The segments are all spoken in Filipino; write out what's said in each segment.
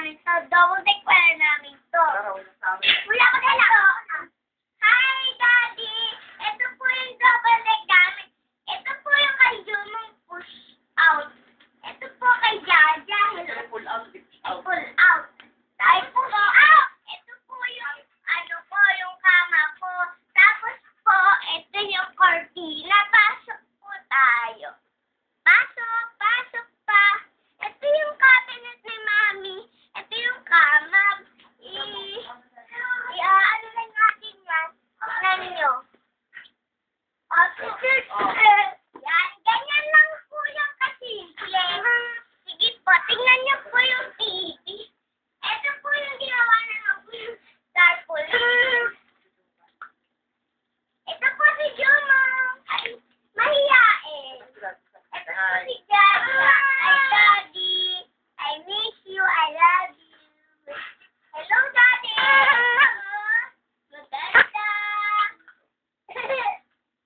namin to. Double deck pala namin to. Wala ko na lang. Hi, Daddy! Ito po yung double deck namin. Ito po yung kay Jumong push out. Ito po kay Jaja. Pull out. Pull out. Ay, pull out! Ito po yung, yung kama ko. Tapos po, ito yung cortina. Pasok po tayo. Pasok pa. Ito yung cabinet ni Mami. Ito yung kama. Ano lang natin yan? Tignan nyo. Yan, ganyan lang po yung kasimple. Sige po, tignan nyo po yung TV. Ito po yung ginawa na ng Starpool. Ito po si Jumong. Ay, mahiyain. Ito po si Daddy. Ay, Daddy. I miss you. I love you. Hello, Daddy. Maganda.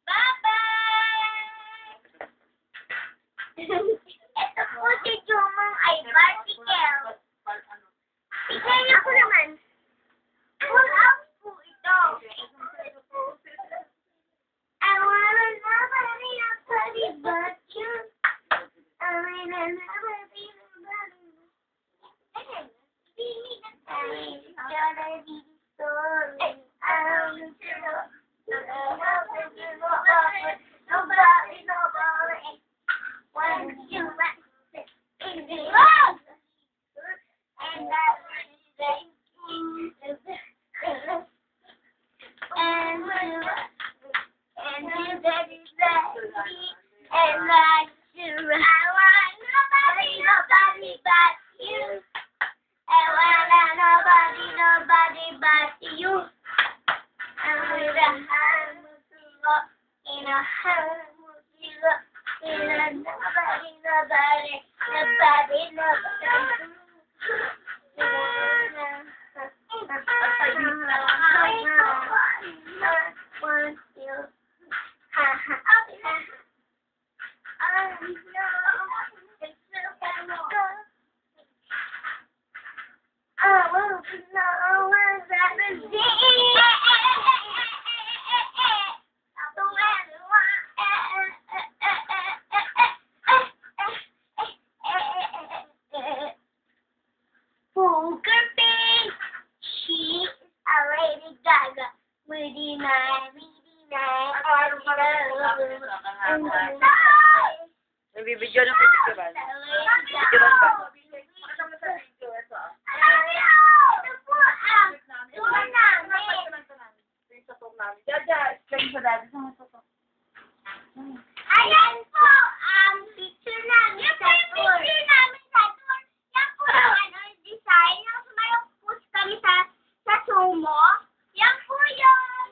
Bye-bye. Ito po si Jumong ay vertical. Tignan niyo po naman. Pull out po ito. I wanna nobody but you. I wanna nobody but you. Give me the time. Gotta be the story. Nobody. One, two, in the road. And that's I want nobody but you. I want nobody but you. I'm with a hand in a hand in a nobody. One, two. Poker face, she is a Lady Gaga. Really nice. Nagbibidyo ng festival. Video ba? Ayan po, picture namin sa tour. Yan po yung design. Yung sumayong push kami sa sumo. Yan po yung...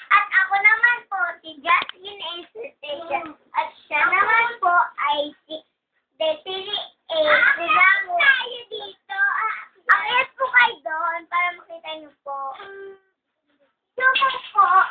At ako naman po, si Jasmine Institution. At siya naman po ay si Desiree A. Silang tayo dito. Akit po kayo doon para makita niyo po. Sumo po.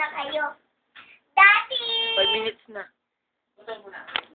na kayo. Daddy! 5 minutes na.